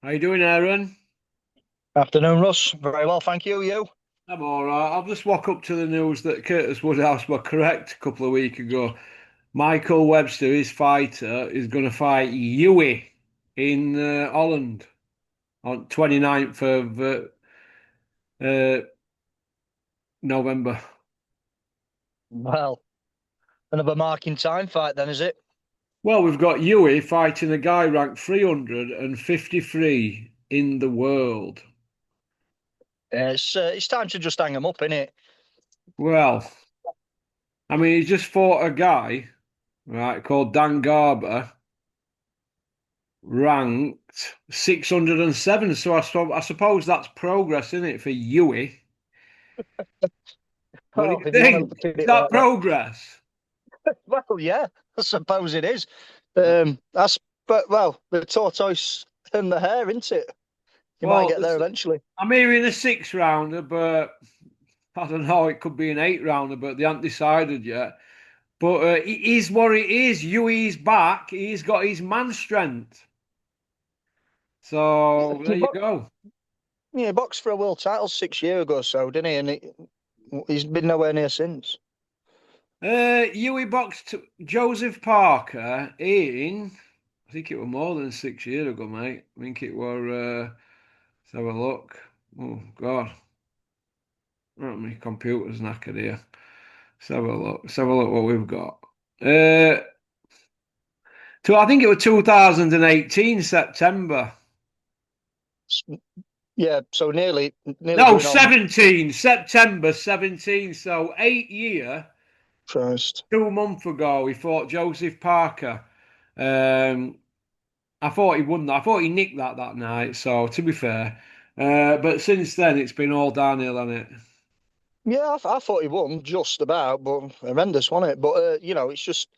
How you doing, Aaron? Afternoon, Russ. Very well, thank you. You? I'm all right. I've just woke up to the news that Curtis Woodhouse were correct a couple of weeks ago. Michael Webster, his fighter, is going to fight Yui in Holland on 29th of uh, November. Well, another marking time fight then, is it? Well, we've got Yui fighting a guy ranked 353 in the world. It's time to just hang them up, innit? Well, I mean, he just fought a guy, right, called Dan Garber, ranked 607. So I suppose that's progress, isn't it, for Yui? What do Well, you if you want to think? look at Is it that like that. progress? Well, yeah, I suppose it is. But the tortoise and the hare, isn't it? You might Well, get there eventually. I'm hearing a six rounder, but I don't know. It could be an eight rounder, but they haven't decided yet. But it is what it is. Yui's back. He's got his man strength. So He there you bo go. yeah, he boxed for a world title 6 years ago, so didn't he? He's been nowhere near since. Yui boxed Joseph Parker in. I think it was more than 6 years ago, mate. I think it was. Let's have a look. Oh God, oh, my computer's knackered here. Let's have a look. Let's have a look what we've got. Uh, I think it was 2018 September. Yeah, so nearly No, going on 17 September 17. So 8 year, first. 2 months ago, he fought Joseph Parker. Um, I thought he won that. I thought he nicked that night. So to be fair, but since then it's been all downhill, hasn't it? Yeah, I thought he won just about, but horrendous, wasn't it? But it's just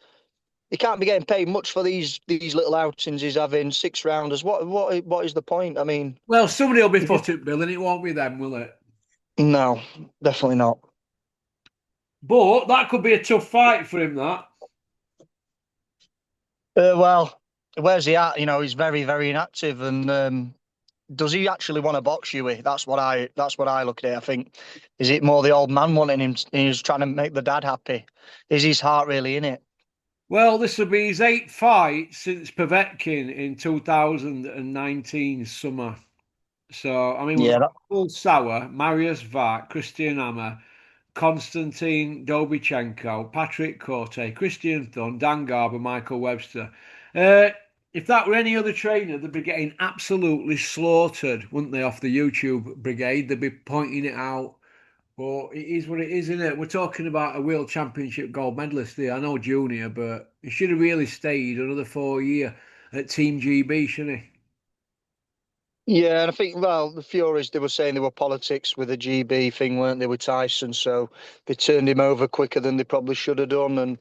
he can't be getting paid much for these little outings he's having, six rounders. What is the point? I mean, Well, somebody will be if you, foot it, Bill, and it won't be them, will it? no, definitely not. But that could be a tough fight for him. That. Well, where's he at? He's very inactive, and does he actually want to box you? That's what I look at it. I think is it more the old man wanting him? He's trying to make the dad happy. Is his heart really in it? Well, this will be his eighth fight since Povetkin in 2019 summer. So, I mean, we've Yeah, got Paul Sauer, Marius Vart, Christian Hammer, Konstantin Dobichenko, Patrick Corte, Christian Thun, Dan Garber, Michael Webster. Uh, if that were any other trainer, they'd be getting absolutely slaughtered, wouldn't they, off the YouTube brigade? They'd be pointing it out. But it is what it is, isn't it? We're talking about a world championship gold medalist there. I know junior, but he should have really stayed another 4 year at Team GB, shouldn't he? Yeah, and I think, well, the Furies, they were saying they were politics with the GB thing, weren't they, with Tyson? So they turned him over quicker than they probably should have done. And,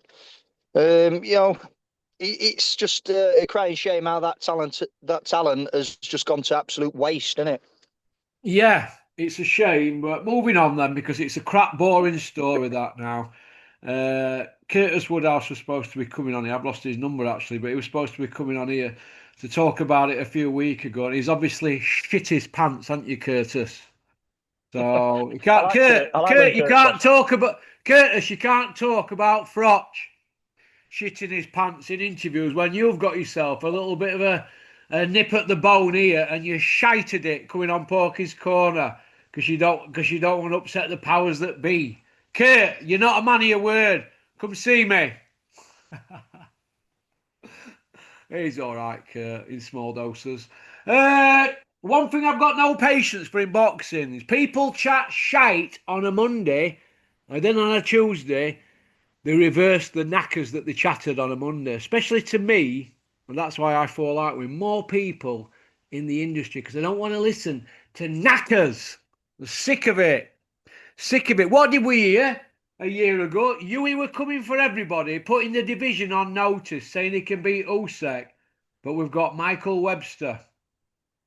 it's just a crying shame how that talent has just gone to absolute waste, isn't it? Yeah, it's a shame, but moving on then because it's a crap, boring story that now. Curtis Woodhouse was supposed to be coming on here. I've lost his number actually, but he was supposed to be coming on here to talk about it a few weeks ago, and he's obviously shit his pants, hasn't you, Curtis? So you can't, I like when Kurt, you Kurt can't says, talk about Curtis. You can't talk about Frotch shitting his pants in interviews when you've got yourself a little bit of a nip at the bone here and you shited it coming on Porky's corner because you don't want to upset the powers that be. Kurt, you're not a man of your word. Come see me. He's all right, Kurt, in small doses. Uh, One thing I've got no patience for in boxing is people chat shite on a Monday and then on a Tuesday they reverse the knackers that they chattered on a Monday, especially to me. And that's why I fall out with more people in the industry because I don't want to listen to knackers. I'm sick of it. Sick of it. What did we hear a year ago? Yui were coming for everybody, putting the division on notice, saying he can beat Usyk. But we've got Michael Webster.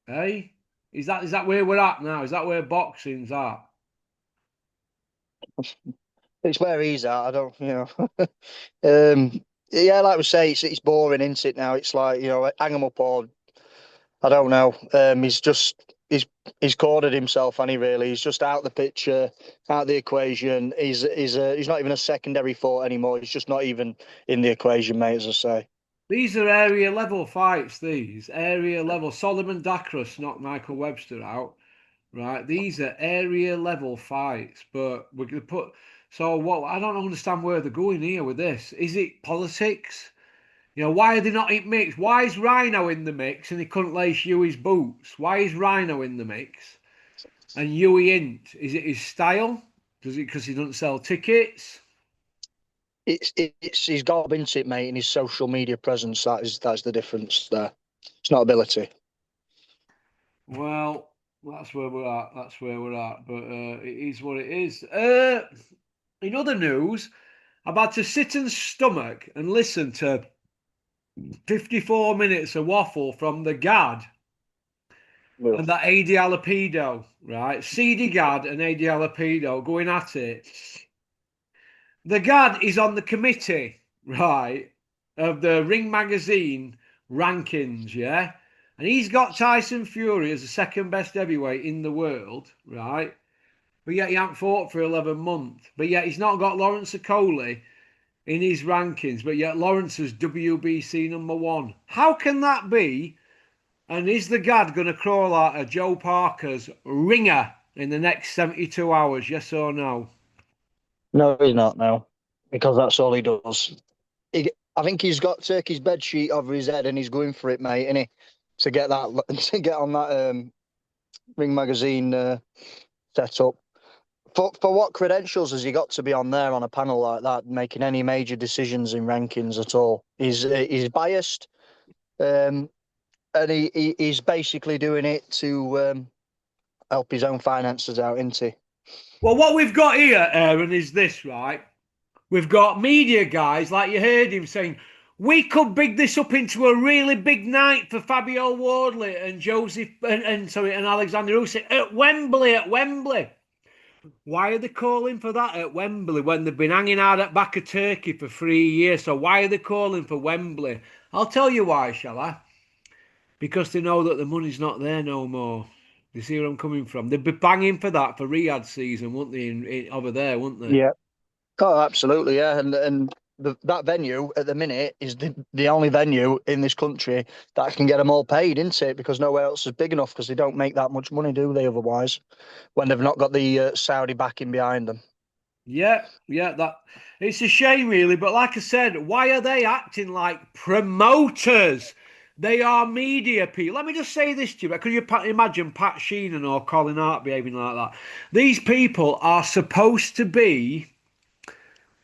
Hey? Is that where we're at now? Is that where boxing's at? it's where he's at. I don't. Yeah, like we say, it's boring, isn't it? Now it's like hang him up or I don't know. He's cornered himself, and he really he's just out the picture, out the equation. He's not even a secondary thought anymore. He's just not even in the equation, mate. As I say. These are area level fights. These area level. Solomon Dakros knocked Michael Webster out. Right, these are area level fights, but we're gonna put. So what? I don't understand where they're going here with this. Is it politics? You know, why are they not in mix? Why is Rhino in the mix and he couldn't lace Huey's boots? Why is Rhino in the mix and Huey isn't? Is it his style? Does it because he doesn't sell tickets? It's he's got into it, mate, in his social media presence. That's the difference there. It's not ability. Well, that's where we're at. That's where we're at. But it is what it is. In other news, I've had to sit and stomach and listen to 54 minutes of waffle from the Gad Ugh. and that AD Alapido, right? CD Gad and AD Alapido going at it. The Gad is on the committee, right, of the Ring Magazine rankings, yeah? And he's got Tyson Fury as the second best heavyweight in the world, right? But yet he hasn't fought for 11 months. But yet he's not got Lawrence Okoli in his rankings, but yet Lawrence is WBC number one. How can that be? And is the Gad going to crawl out of Joe Parker's ringer in the next 72 hours? Yes or no? No, he's not now, because that's all he does. I think he's got to take his bed sheet over his head and he's going for it, mate, innit? To get that to get on that Ring Magazine setup. For what credentials has he got to be on there on a panel like that, making any major decisions in rankings at all? He's biased, and he's basically doing it to help his own finances out, isn't he? Well, what we've got here, Aaron, is this, right? We've got media guys, like you heard him saying, we could big this up into a really big night for Fabio Wardley and Joseph and Alexander Usyk at Wembley, at Wembley. Why are they calling for that at Wembley when they've been hanging out at back of Turkey for 3 years? So why are they calling for Wembley? I'll tell you why, shall I? Because they know that the money's not there no more. You see where I'm coming from? They'd be banging for that for Riyadh season, wouldn't they? Over there, wouldn't they? Yeah. Oh, absolutely, yeah. That venue at the minute is the only venue in this country that can get them all paid, isn't it? Because nowhere else is big enough because they don't make that much money, do they? Otherwise, when they've not got the Saudi backing behind them. Yeah, yeah, that it's a shame really, but like I said, why are they acting like promoters? They are media people. Let me just say this to you. Could you imagine Pat Sheenan or Colin Hart behaving like that? These people are supposed to be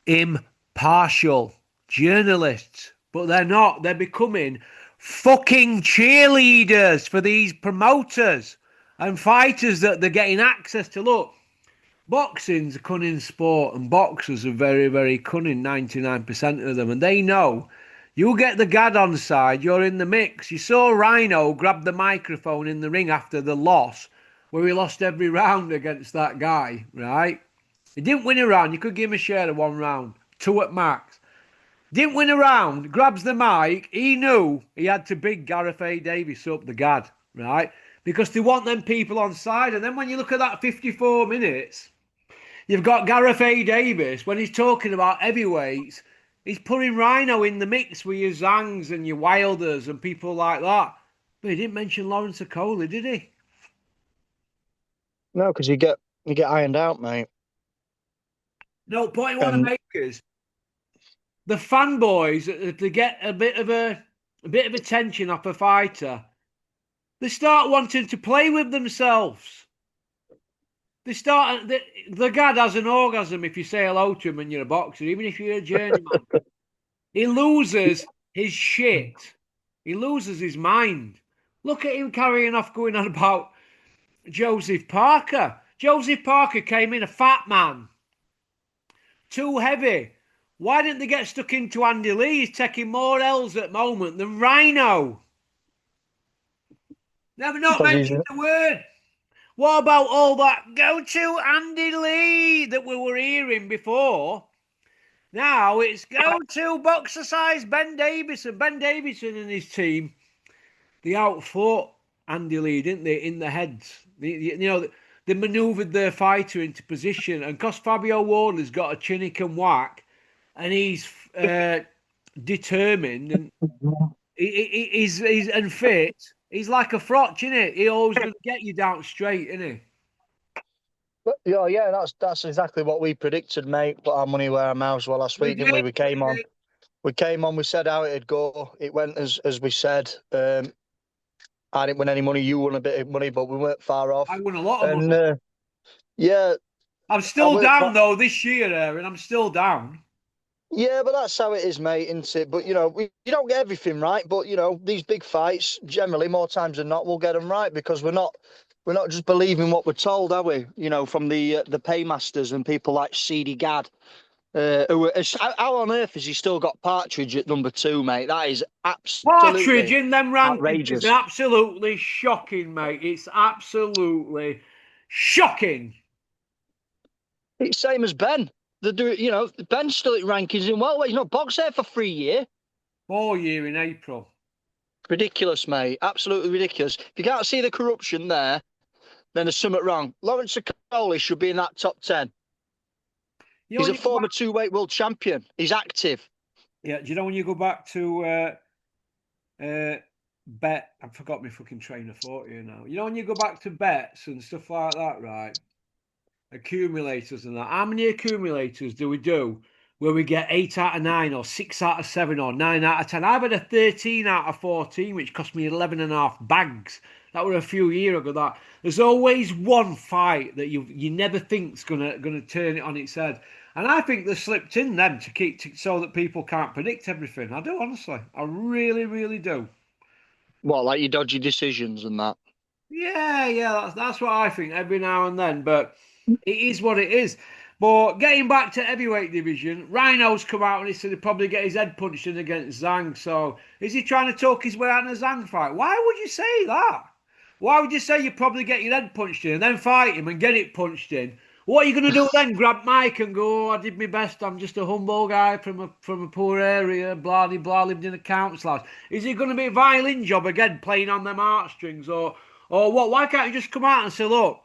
impartial journalists, but they're not. They're becoming fucking cheerleaders for these promoters and fighters that they're getting access to. Look, boxing's a cunning sport, and boxers are very, very cunning, 99% of them, and they know you get the Gad on side, you're in the mix. You saw Rhino grab the microphone in the ring after the loss, where he lost every round against that guy, right? He didn't win a round. You could give him a share of one round, two at max. Didn't win a round, grabs the mic. He knew he had to big Gareth A. Davis up the Gad, right? Because they want them people on side. And then when you look at that 54 minutes, you've got Gareth A. Davis, when he's talking about heavyweights, he's putting Rhino in the mix with your Zangs and your Wilders and people like that. But he didn't mention Lawrence Okoli, did he? No, because you get ironed out, mate. No, point I want to And make is the fanboys, if they get a bit of attention off a fighter, they start wanting to play with themselves. They start the Gad has an orgasm if you say hello to him and you're a boxer, even if you're a journeyman. He loses his shit. He loses his mind. Look at him carrying off, going on about Joseph Parker. Joseph Parker came in a fat man, too heavy. Why didn't they get stuck into Andy Lee? He's taking more L's at the moment than Rhino. Never not because he's mentioned the word. What about all that go to Andy Lee that we were hearing before? Now it's go to boxer size Ben Davison. Ben Davison and his team, the outfoot Andy Lee, didn't they, in the heads? They manoeuvred their fighter into position, and because Fabio Wardley's got a chin he can whack, and he's determined and he's and fit. He's like a frotch, isn't it? He always going to get you down straight, isn't he? But, yeah, that's exactly what we predicted, mate. Put our money where our mouths were last We week, didn't we? did. We came on, we said how it'd go. It went as we said. I didn't win any money, you won a bit of money, but we weren't far I off. won a lot of And money. yeah, I'm I still worked. down though this year, Aaron. I'm still down. Yeah, but that's how it is, mate, isn't it? But you don't get everything right. But these big fights, generally, more times than not, we'll get them right because we're not just believing what we're told, are we? From the paymasters and people like Seedy Gad. How on earth has he still got Partridge at number 2, mate? That is Partridge absolutely in them rankings is outrageous. absolutely shocking, mate. It's absolutely shocking. It's same as Ben. Ben's still at rankings in well. He's not boxed there for 3 years. 4 year in April. Ridiculous, mate. Absolutely ridiculous. If you can't see the corruption there, then there's something wrong. Lawrence Okoli should be in that top 10. He's When a you go former back, two-weight world champion. He's active. yeah. Do you know when you go back to bet? I forgot my fucking train of thought here now. When you go back to bets and stuff like that, right? Accumulators and that. How many accumulators do we do where we get 8 out of 9 or 6 out of 7 or 9 out of 10? I've had a 13 out of 14, which cost me 11.5 bags. That were a few years ago. That there's always one fight that you never think's gonna turn it on its head, and I think they slipped in them so that people can't predict everything. I do honestly, I really, really do. What, like your dodgy decisions and that? Yeah, yeah, that's what I think every now and then. But it is what it is. But getting back to heavyweight division, Rhino's come out and he said he'd probably get his head punched in against Zhang. So is he trying to talk his way out in a Zhang fight? Why would you say that? Why would you say you probably get your head punched in and then fight him and get it punched in? What are you going to do then? Grab Mike and go, I did my best. I'm just a humble guy from a poor area, blah, blah, blah, lived in a council house. Is it going to be a violin job again, playing on them heartstrings? Or what? Why can't you just come out and say, look,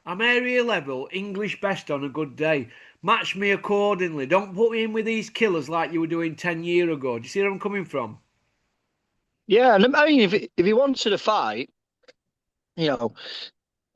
I'm area level, English best on a good day. Match me accordingly. Don't put me in with these killers like you were doing 10 years ago. Do you see where I'm coming from? Yeah, and I mean, if he wanted to fight, you know,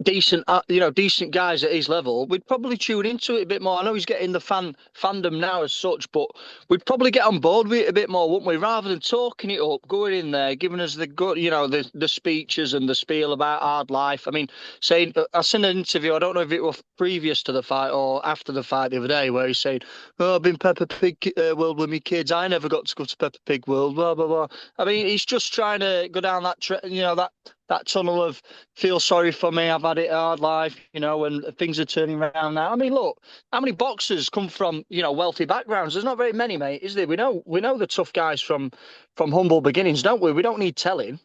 decent guys at his level, we'd probably tune into it a bit more. I know he's getting the fandom now as such, but we'd probably get on board with it a bit more, wouldn't we? Rather than talking it up, going in there, giving us the good, the speeches and the spiel about hard life. I mean, saying I seen an interview. I don't know if it was previous to the fight or after the fight the other day, where he's saying, "Oh, I've been Peppa Pig World with my kids. I never got to go to Peppa Pig World." Blah blah blah. I mean, he's just trying to go down that tunnel of feel sorry for me. I've had it a hard life, and things are turning around now. I mean, look, how many boxers come from, wealthy backgrounds? There's not very many, mate, is there? We know the tough guys from humble beginnings, don't we? We don't need telling.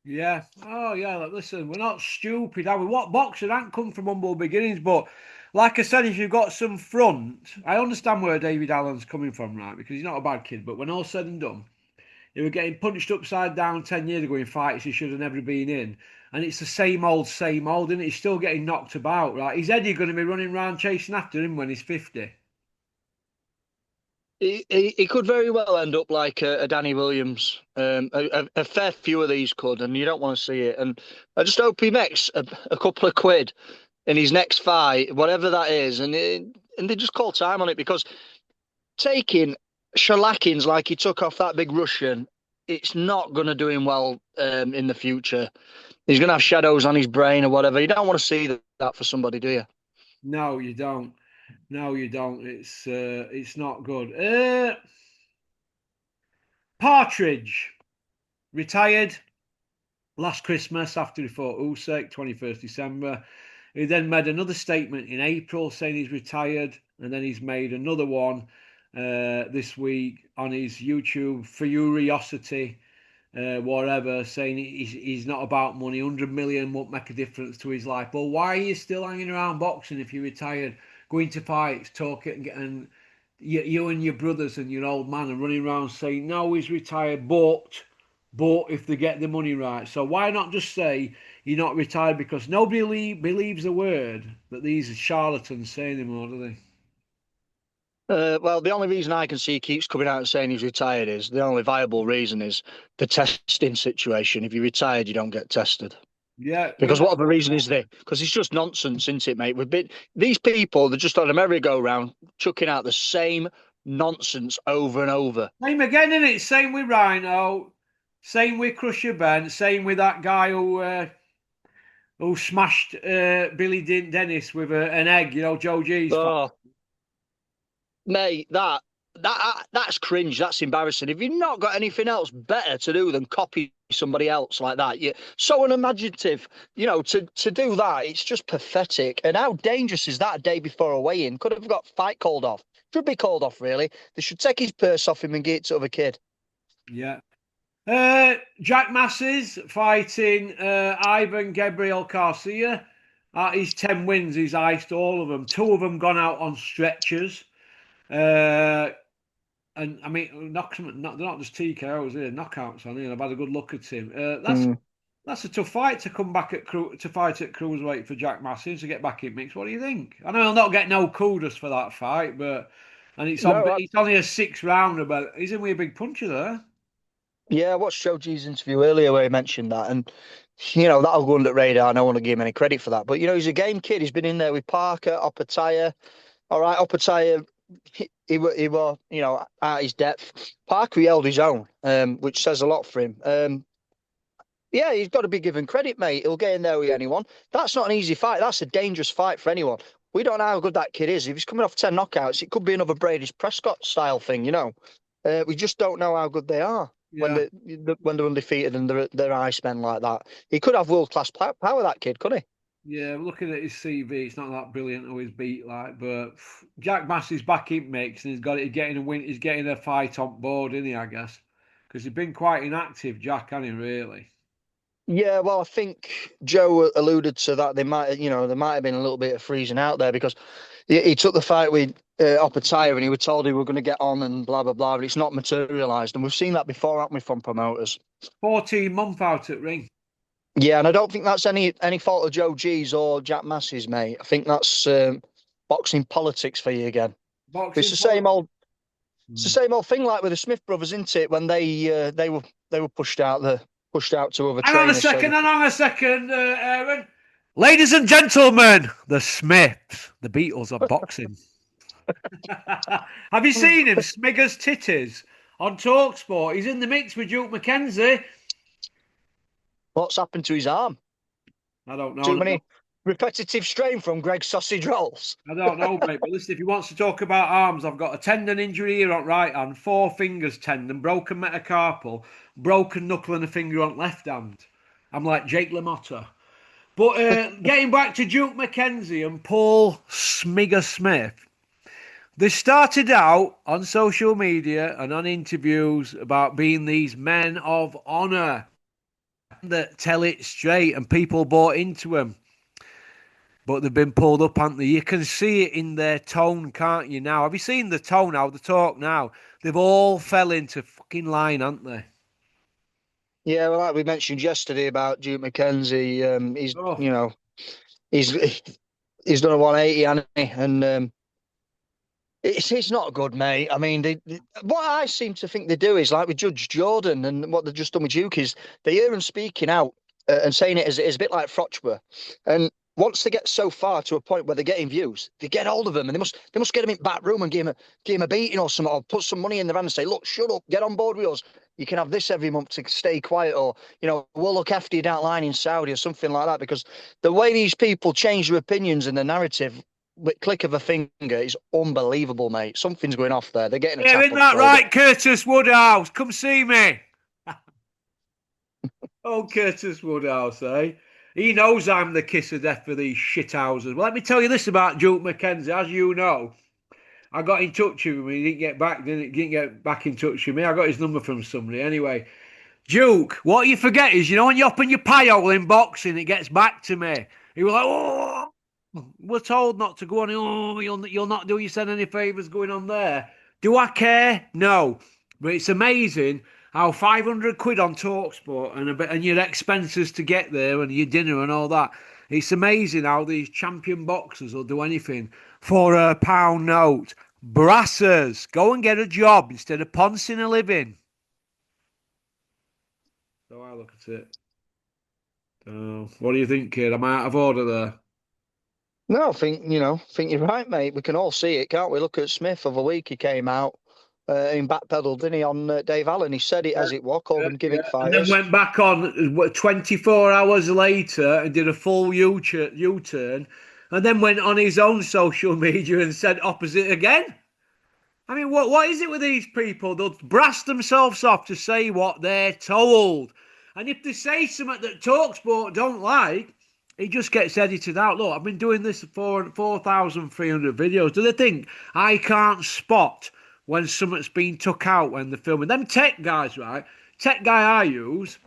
Yeah. Oh, yeah. Look, listen, we're not stupid, are we? What boxer don't come from humble beginnings? But like I said, if you've got some front, I understand where David Allen's coming from, right? Because he's not a bad kid. But when all's said and done, he was getting punched upside down 10 years ago in fights he should have never been in. And it's the same old, and he's still getting knocked about, right? Is Eddie going to be running around chasing after him when he's 50? He could very well end up like a Danny Williams. A fair few of these could, and you don't want to see it. And I just hope he makes a couple of quid in his next fight, whatever that is, and they just call time on it because taking shellackings like he took off that big Russian, it's not going to do him well in the future. He's going to have shadows on his brain or whatever. You don't want to see that for somebody, do you? No, you don't. No, you don't. It's not good. Partridge retired last Christmas after he fought Usyk, 21st December. He then made another statement in April saying he's retired, and then he's made another one this week on his YouTube Furiosity, whatever, saying he's not about money. 100 million won't make a difference to his life. Well, why are you still hanging around boxing if you're retired, going to fights, talking and getting you and your brothers and your old man and running around saying no, he's retired, but but if they get the money right. So why not just say you're not retired? Because nobody believes a word that these charlatans say anymore, do they? Well, the only reason I can see he keeps coming out and saying he's retired is the only viable reason is the testing situation. If you're retired, you don't get tested. Yeah, Because what other reason is there? Because it's just nonsense, isn't it, mate? We've been these people, they're just on a merry-go-round, chucking out the same nonsense over and over. same again, isn't it? Same with Rhino, same with Crusher Ben, same with that guy who smashed Billy Dennis with an egg. You know, Joe G's. Oh, mate, that's cringe. That's embarrassing. If you've not got anything else better to do than copy somebody else like that, you're so unimaginative. To do that, it's just pathetic. And how dangerous is that a day before a weigh-in? Could have got fight called off. Should be called off, really. They should take his purse off him and give it to other kid. Yeah. Jack Masses fighting Ivan Gabriel Garcia. His 10 wins, he's iced all of them. Two of them gone out on stretchers. Uh, and I mean, they're not just TKOs here, knockouts on here. I've had a good look at him. Mm. That's a tough fight to come back to fight at cruiserweight for Jack Masses to get back in mix. What do you think? I know he'll not get no kudos for that fight, but No, it's only a 6 rounder, but he's in with a big puncher there. yeah, I watched Joe G's interview earlier where he mentioned that, and that'll go under the radar. I don't want to give him any credit for that, but he's a game kid. He's been in there with Parker, Opataya. All right, Opataya, he was at his depth. Parker he held his own, which says a lot for him. Yeah, he's got to be given credit, mate. He'll get in there with anyone. That's not an easy fight. That's a dangerous fight for anyone. We don't know how good that kid is. If he's coming off 10 knockouts, it could be another Brady's Prescott style thing. We just don't know how good they are when Yeah. when they're undefeated and they're Icemen like that. He could have world class power, that kid, couldn't he? Yeah, looking at his CV, it's not that brilliant who he's beat like, but Jack Massey's back in mix and he's got it getting a win. He's getting a fight on board, isn't he? I guess because he's been quite inactive, Jack, hasn't he? Really? Yeah, well, I think Joe alluded to that. There might have been a little bit of freezing out there because he took the fight with Opataya and he was told he were going to get on and blah blah blah, but it's not materialised, and we've seen that before, haven't we, from promoters? 14 month out at ring. Yeah, and I don't think that's any fault of Joe G's or Jack Massey's, mate. I think that's boxing politics for you again. But it's Boxing the same politics. old, it's the same old thing like with the Smith brothers, isn't it? When they were pushed out to other Hang on a trainers. second. Hang on a second, Aaron. Ladies and gentlemen, the Smiths, the Beatles of boxing. Have you seen him? Smigger's titties on Talksport. He's in the mix with Duke McKenzie. What's happened to his arm? I don't Too know. many repetitive strain from Greg's sausage rolls. I don't know, mate. But listen, if he wants to talk about arms, I've got a tendon injury here on right hand, four fingers tendon, broken metacarpal, broken knuckle and a finger on left hand. I'm like Jake LaMotta. But getting back to Duke McKenzie and Paul Smigger Smith, they started out on social media and on interviews about being these men of honour that tell it straight, and people bought into them. But they've been pulled up, haven't they? You can see it in their tone, can't you? Now, have you seen the tone? How they talk now? They've all fell into fucking line, haven't they? Yeah, well, like we mentioned yesterday about Duke McKenzie, he's Oh, you know he's he's done a 180, hasn't he? And it's not good, mate. I mean, what I seem to think they do is like with Judge Jordan and what they've just done with Duke is they hear him speaking out and saying it as a bit like Frochba. And once they get so far to a point where they're getting views, they get hold of them and they must get him in back room and give him a beating or something, or put some money in the van and say, look, shut up, get on board with us. You can have this every month to stay quiet, or we'll look after you down the line in Saudi or something like that. Because the way these people change their opinions and the narrative with click of a finger is unbelievable, mate. Something's going off there. They're getting a yeah, tap isn't on the that shoulder. right, Curtis Woodhouse? Come see me. Oh, Curtis Woodhouse, eh? He knows I'm the kiss of death for these shithouses. Well, let me tell you this about Duke McKenzie. As you know, I got in touch with him. He didn't get back. Didn't get back in touch with me. I got his number from somebody. Anyway, Duke, what you forget is, when you open your pie hole in boxing, it gets back to me. He was like, oh, we're told not to go on. Oh, you'll not do yourself any favours going on there. Do I care? No. But it's amazing how 500 quid on Talksport and a bit, and your expenses to get there and your dinner and all that. It's amazing how these champion boxers will do anything for a pound note. Brassers, go and get a job instead of poncing a living. So I look at it. What do you think, kid? Am I out of order there? No, I think you're right, mate. We can all see it, can't we? Look at Smith of a week. He came out in backpedal, didn't he, on Dave Allen? He said it as it was, called Yeah, them yeah. gimmick And then fighters. went back on 24 hours later and did a full U-turn, and then went on his own social media and said opposite again. I mean, what is it with these people? They'll brass themselves off to say what they're told. And if they say something that Talksport don't like, it just gets edited out. Look, I've been doing this for 4,300 videos. Do they think I can't spot when something's been took out when they're filming? Them tech guys, right? Tech guy I use,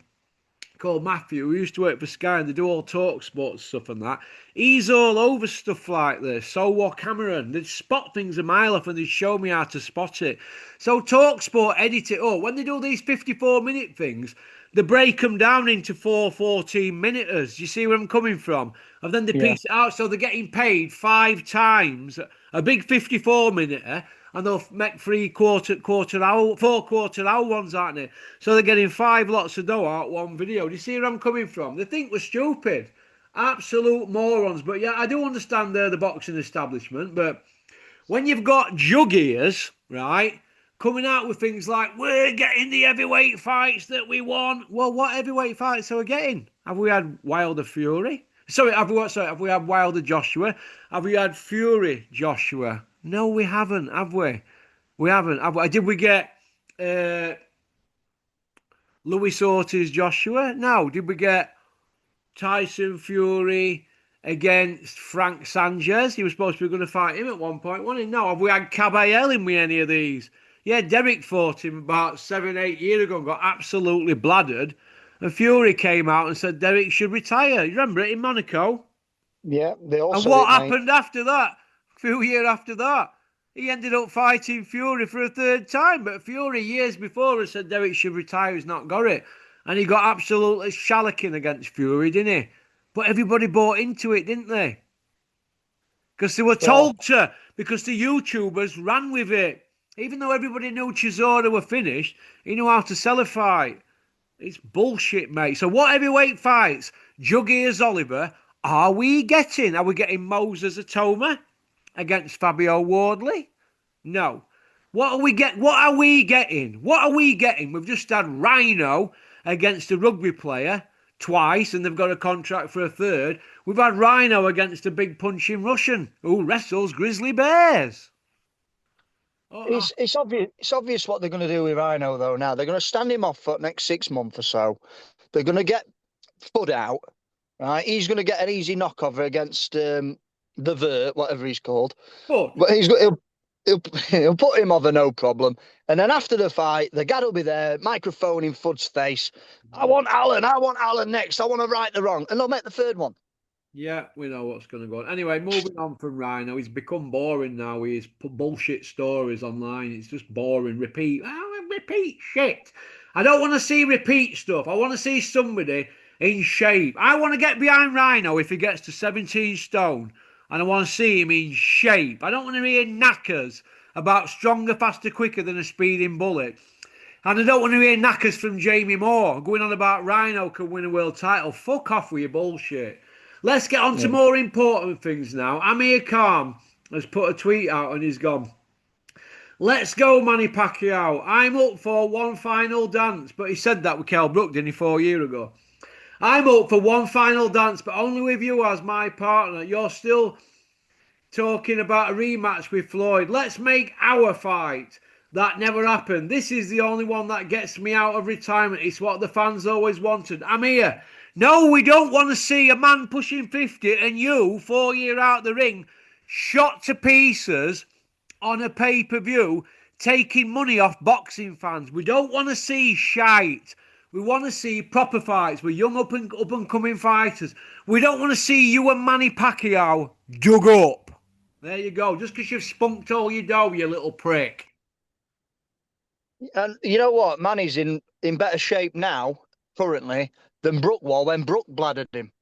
called Matthew, who used to work for Sky, and they do all talk sports stuff and that. He's all over stuff like this. So was Cameron. They'd spot things a mile off and they'd show me how to spot it. So Talksport edit it up. When they do these 54-minute things, they break them down into 14-minuters. You see where I'm coming from? And then they Yeah. piece it out. So they're getting paid 5 times a big 54-minute, and they'll make quarter hour, 4 quarter hour ones, aren't they? So they're getting 5 lots of dough out one video. Do you see where I'm coming from? They think we're stupid, absolute morons. But yeah, I do understand they're the boxing establishment. But when you've got jug ears, right, coming out with things like we're getting the heavyweight fights that we want. Well, what heavyweight fights are we getting? Have we had Wilder Fury? Have we had Wilder Joshua? Have we had Fury Joshua? No, we haven't, have we? We haven't. Have we? Did we get uh, Louis Ortiz Joshua? No. Did we get Tyson Fury against Frank Sanchez? He was supposed to be going to fight him at one point, wasn't he? No. Have we had Caballel in with any of these? Yeah, Derek fought him about 7, 8 years ago and got absolutely bladdered. And Fury came out and said Derek should retire. You remember it in Monaco? Yeah, they all And said what it, mate. happened after that? A few years after that, he ended up fighting Fury for a third time. But Fury, years before, had said Derek should retire. He's not got it. And he got absolutely shallacking against Fury, didn't he? But everybody bought into it, didn't they? Because they were Well, told to, because the YouTubers ran with it. Even though everybody knew Chisora were finished, he knew how to sell a fight. It's bullshit, mate. So what heavyweight fights, Jug Ears Oliver, are we getting? Are we getting Moses Atoma against Fabio Wardley? No. What are we getting? What are we getting? We've just had Rhino against a rugby player twice, and they've got a contract for a third. We've had Rhino against a big punching Russian who wrestles grizzly bears. Oh, it's obvious. It's obvious what they're going to do with Rhino though. Now they're going to stand him off for the next 6 months or so. They're going to get Fud out. Right, he's going to get an easy knockover against the Vert, whatever he's called. but But he'll put him over no problem. And then after the fight, the guy will be there, microphone in Fud's face. I want Alan next. I want to right the wrong. And they'll make the third one. yeah, we know what's going to go on. Anyway, moving on from Rhino, he's become boring now. He's put bullshit stories online. It's just boring. Repeat shit. I don't want to see repeat stuff. I want to see somebody in shape. I want to get behind Rhino if he gets to 17 stone, and I want to see him in shape. I don't want to hear knackers about stronger, faster, quicker than a speeding bullet. And I don't want to hear knackers from Jamie Moore going on about Rhino can win a world title. Fuck off with your bullshit. Let's get on to Yeah. more important things now. Amir Khan has put a tweet out and he's gone, let's go, Manny Pacquiao. I'm up for one final dance. But he said that with Kell Brook, didn't he, 4 years ago? I'm up for one final dance, but only with you as my partner. You're still talking about a rematch with Floyd. Let's make our fight. That never happened. This is the only one that gets me out of retirement. It's what the fans always wanted. I'm here. No, we don't want to see a man pushing 50 and you, 4 years out the ring, shot to pieces on a pay-per-view, taking money off boxing fans. We don't want to see shite. We want to see proper fights with young up and coming fighters. We don't want to see you and Manny Pacquiao dug up. There you go. Just because you've spunked all your dough, you little prick. And you know what? Manny's in better shape now, currently, than Brook was when Brook bladdered him.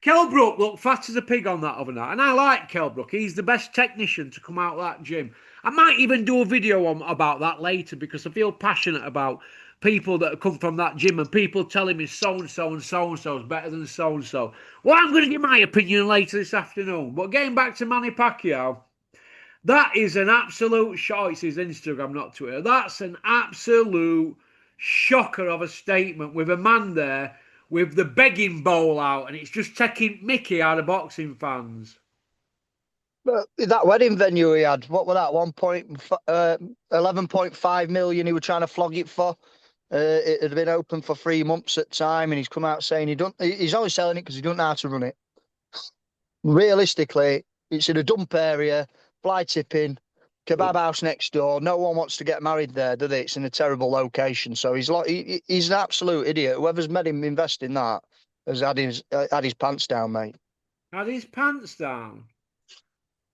Kelbrook looked fat as a pig on that other night, and I like Kelbrook. He's the best technician to come out of that gym. I might even do a video about that later because I feel passionate about people that have come from that gym and people telling me so and so and so and so is better than so and so. Well, I'm going to give my opinion later this afternoon. But getting back to Manny Pacquiao, that is an absolute shot. It's his Instagram, not Twitter. That's an absolute shocker of a statement with a man there with the begging bowl out, and it's just taking Mickey out of boxing fans. But that wedding venue he had, what was that? 11.5 million he was trying to flog it for. It had been open for 3 months at time, and he's come out saying he's only selling it because he don't know how to run it. Realistically, it's in a dump area, fly tipping, kebab house next door. No one wants to get married there, do they? It's in a terrible location. So he's an absolute idiot. Whoever's made him invest in that has had his pants down, mate. Had his pants down.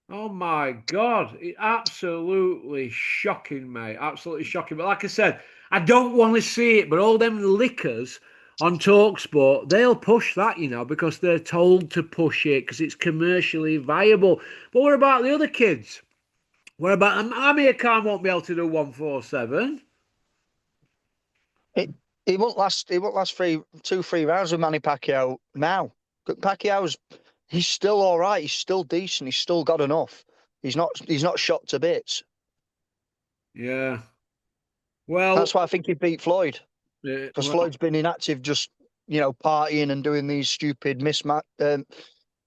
Oh my God. It absolutely shocking, mate. Absolutely shocking. But like I said, I don't want to see it, but all them lickers on Talksport, they'll push that, because they're told to push it because it's commercially viable. But what about the other kids? What about Amir Khan won't be able to do 147? It, he won't last. He won't last 3 rounds with Manny Pacquiao now. Pacquiao's he's still all right. He's still decent. He's still got enough. He's not shot to bits. Yeah. That's Well, why I think he beat Floyd because well, Floyd's been inactive, just partying and doing these stupid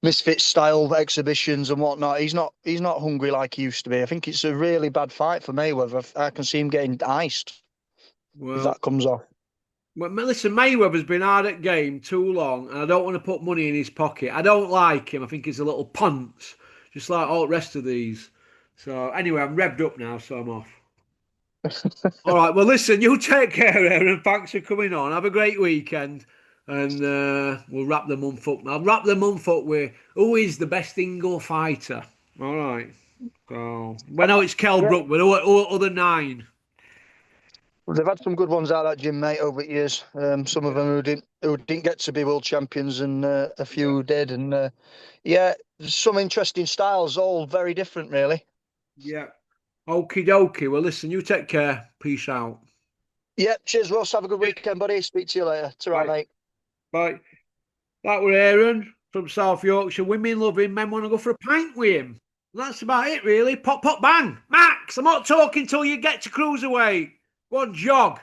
misfit style exhibitions and whatnot. He's not hungry like he used to be. I think it's a really bad fight for Mayweather. I can see him getting iced if well, that comes off. well, listen, Mayweather's been hard at game too long, and I don't want to put money in his pocket. I don't like him. I think he's a little punce, just like all the rest of these. So anyway, I'm revved up now, so I'm off. All right. Well, listen, you take care, Aaron. Thanks for coming on. Have a great weekend, and we'll wrap the month up. I'll wrap the month up with who is the best Ingo fighter. All right. So well, no, it's Kell Yeah, Brook, but who other nine? well, they've had some good ones out of that gym, mate, over the years. Some of Yeah. them who didn't get to be world champions, and a few Yeah. who did. And yeah, some interesting styles, all very different, really. Yeah. Okie dokie. Well, listen, you take care. Peace out. Yeah, cheers, Ross. Have a good weekend, buddy. Speak to you later. Ta-ra, Bye. mate. Bye. That were Aaron from South Yorkshire. Women love him. Men want to go for a pint with him. That's about it, really. Pop, pop, bang. Max, I'm not talking till you get to cruiserweight. Go on, jog.